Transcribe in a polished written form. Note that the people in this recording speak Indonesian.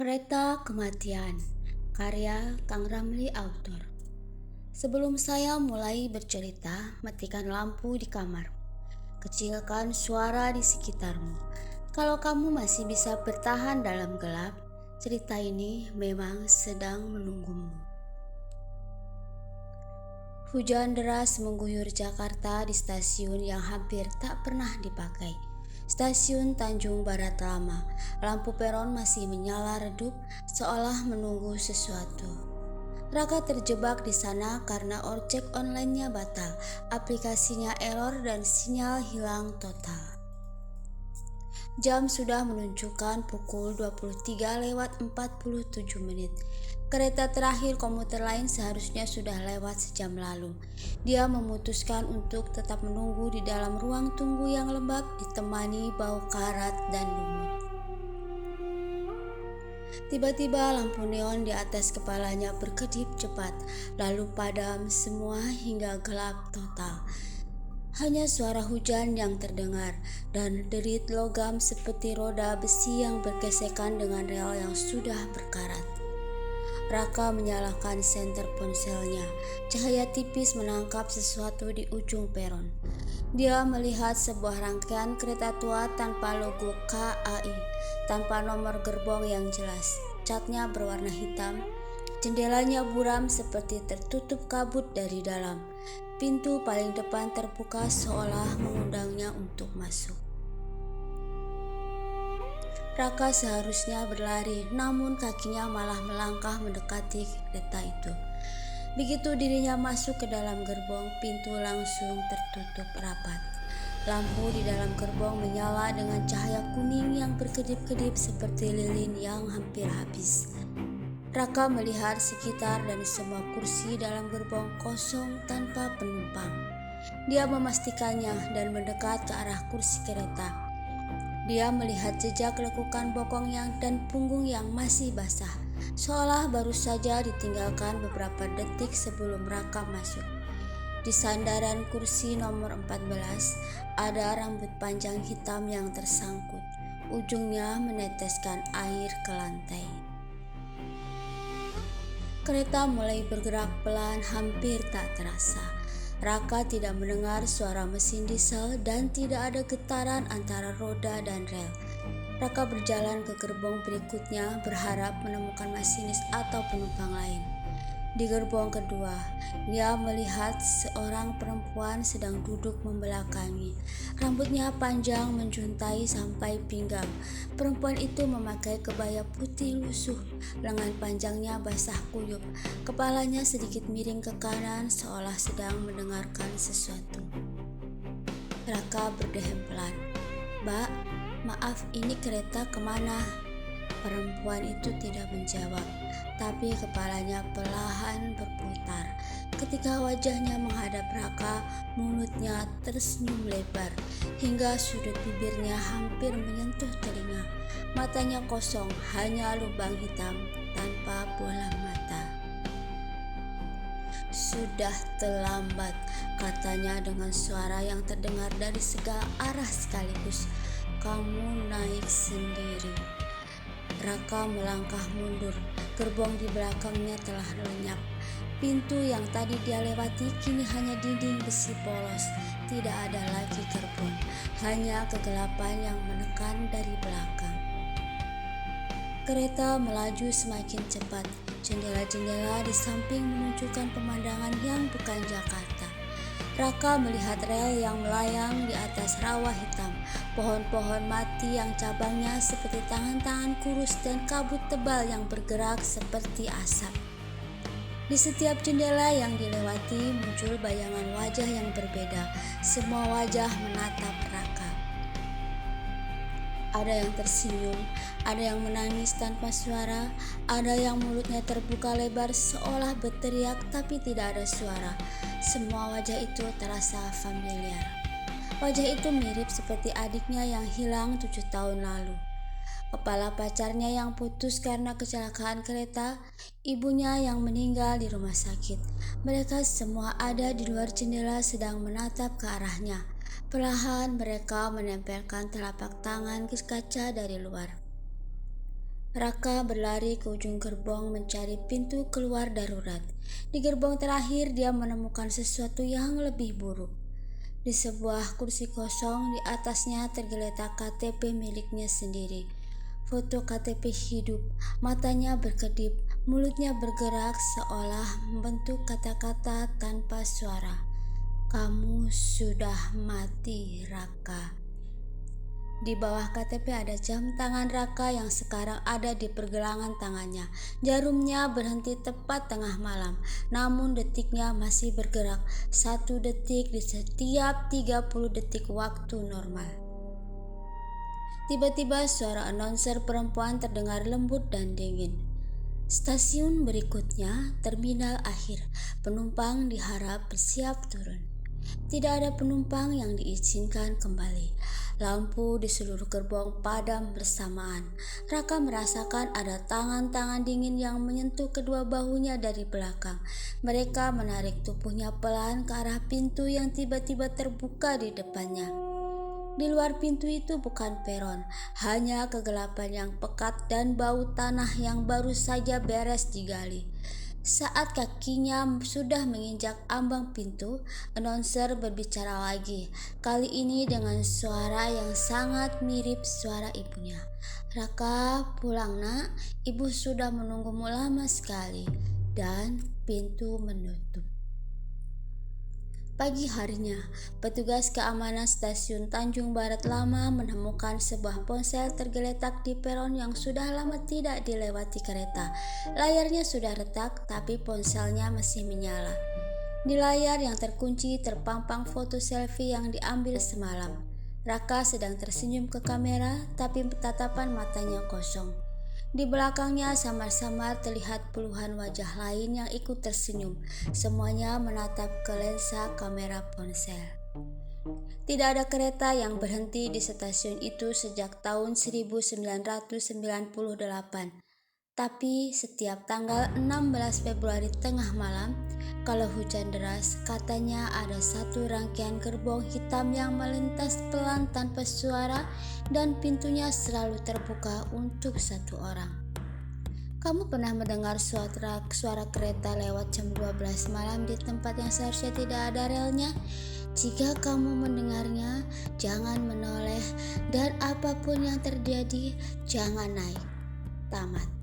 Kereta Kematian, karya Kang Ramli author. Sebelum saya mulai bercerita, matikan lampu di kamar. Kecilkan suara di sekitarmu. Kalau kamu masih bisa bertahan dalam gelap, cerita ini memang sedang menunggumu. Hujan deras mengguyur Jakarta di stasiun yang hampir tak pernah dipakai. Stasiun Tanjung Barat Lama, lampu peron masih menyala redup seolah menunggu sesuatu. Raka terjebak di sana karena ojek online-nya batal, aplikasinya error dan sinyal hilang total. Jam sudah menunjukkan pukul 23:47. Kereta terakhir komuter lain seharusnya sudah lewat sejam lalu. Dia memutuskan untuk tetap menunggu di dalam ruang tunggu yang lembab ditemani bau karat dan lumut. Tiba-tiba lampu neon di atas kepalanya berkedip cepat, lalu padam semua hingga gelap total. Hanya suara hujan yang terdengar dan derit logam seperti roda besi yang bergesekan dengan rel yang sudah berkarat. Raka menyalakan senter ponselnya. Cahaya tipis menangkap sesuatu di ujung peron. Dia melihat sebuah rangkaian kereta tua tanpa logo KAI, tanpa nomor gerbong yang jelas. Catnya berwarna hitam. Jendelanya buram seperti tertutup kabut dari dalam. Pintu paling depan terbuka seolah mengundangnya untuk masuk. Raka seharusnya berlari, namun kakinya malah melangkah mendekati kereta itu. Begitu dirinya masuk ke dalam gerbong, pintu langsung tertutup rapat. Lampu di dalam gerbong menyala dengan cahaya kuning yang berkedip-kedip seperti lilin yang hampir habis. Raka melihat sekitar dan semua kursi dalam gerbong kosong tanpa penumpang. Dia memastikannya dan mendekat ke arah kursi kereta. Dia melihat jejak lekukan bokongnya dan punggung yang masih basah, seolah baru saja ditinggalkan beberapa detik sebelum Raka masuk. Di sandaran kursi nomor 14, ada rambut panjang hitam yang tersangkut. Ujungnya meneteskan air ke lantai. Kereta mulai bergerak pelan, hampir tak terasa. Raka tidak mendengar suara mesin diesel dan tidak ada getaran antara roda dan rel. Raka berjalan ke gerbong berikutnya berharap menemukan masinis atau penumpang lain. Di gerbong kedua, dia melihat seorang perempuan sedang duduk membelakangi. Rambutnya panjang menjuntai sampai pinggang. Perempuan itu memakai kebaya putih lusuh, lengan panjangnya basah kuyup. Kepalanya sedikit miring ke kanan seolah sedang mendengarkan sesuatu. Raka berdehem pelan. "Mbak, maaf, ini kereta kemana?" Perempuan itu tidak menjawab, tapi kepalanya perlahan berputar. Ketika wajahnya menghadap Raka, mulutnya tersenyum lebar, hingga sudut bibirnya hampir menyentuh telinga. Matanya kosong, hanya lubang hitam tanpa bola mata. "Sudah terlambat," katanya dengan suara yang terdengar dari segala arah sekaligus. "Kamu naik sendiri." Raka melangkah mundur. Gerbong di belakangnya telah lenyap. Pintu yang tadi dia lewati kini hanya dinding besi polos. Tidak ada lagi gerbong, hanya kegelapan yang menekan dari belakang. Kereta melaju semakin cepat. Jendela-jendela di samping menunjukkan pemandangan yang bukan Jakarta. Raka melihat rel yang melayang di atas rawa hitam, pohon-pohon mati yang cabangnya seperti tangan-tangan kurus dan kabut tebal yang bergerak seperti asap. Di setiap jendela yang dilewati muncul bayangan wajah yang berbeda. Semua wajah menatap Raka. Ada yang tersenyum, ada yang menangis tanpa suara, ada yang mulutnya terbuka lebar seolah berteriak tapi tidak ada suara. Semua wajah itu terasa familiar. Wajah itu mirip seperti adiknya yang hilang 7 tahun lalu. Kepala pacarnya yang putus karena kecelakaan kereta, ibunya yang meninggal di rumah sakit. Mereka semua ada di luar jendela sedang menatap ke arahnya. Perlahan mereka menempelkan telapak tangan ke kaca dari luar. Raka berlari ke ujung gerbong mencari pintu keluar darurat. Di gerbong terakhir dia menemukan sesuatu yang lebih buruk. Di sebuah kursi kosong, di atasnya tergeletak KTP miliknya sendiri. Foto KTP hidup, matanya berkedip, mulutnya bergerak seolah membentuk kata-kata tanpa suara. Kamu sudah mati, Raka. Di bawah KTP ada jam tangan Raka yang sekarang ada di pergelangan tangannya. Jarumnya berhenti tepat tengah malam, namun detiknya masih bergerak. 1 detik di setiap 30 detik waktu normal. Tiba-tiba suara announcer perempuan terdengar lembut dan dingin. Stasiun berikutnya, terminal akhir. Penumpang diharap bersiap turun. Tidak ada penumpang yang diizinkan kembali. Lampu di seluruh gerbong padam bersamaan. Raka merasakan ada tangan-tangan dingin yang menyentuh kedua bahunya dari belakang. Mereka menarik tubuhnya pelan ke arah pintu yang tiba-tiba terbuka di depannya. Di luar pintu itu bukan peron, hanya kegelapan yang pekat dan bau tanah yang baru saja beres digali. Saat kakinya sudah menginjak ambang pintu, announcer berbicara lagi. Kali ini dengan suara yang sangat mirip suara ibunya. Raka, pulang nak, ibu sudah menunggumu lama sekali. Dan pintu menutup. Pagi harinya, petugas keamanan stasiun Tanjung Barat Lama menemukan sebuah ponsel tergeletak di peron yang sudah lama tidak dilewati kereta. Layarnya sudah retak, tapi ponselnya masih menyala. Di layar yang terkunci terpampang foto selfie yang diambil semalam. Raka sedang tersenyum ke kamera, tapi tatapan matanya kosong. Di belakangnya samar-samar terlihat puluhan wajah lain yang ikut tersenyum. Semuanya menatap ke lensa kamera ponsel. Tidak ada kereta yang berhenti di stasiun itu sejak tahun 1998. Tapi setiap tanggal 16 Februari tengah malam, kalau hujan deras, katanya ada satu rangkaian gerbong hitam yang melintas pelan tanpa suara dan pintunya selalu terbuka untuk satu orang. Kamu pernah mendengar suara kereta lewat jam 12 malam di tempat yang seharusnya tidak ada relnya? Jika kamu mendengarnya, jangan menoleh dan apapun yang terjadi, jangan naik. Tamat.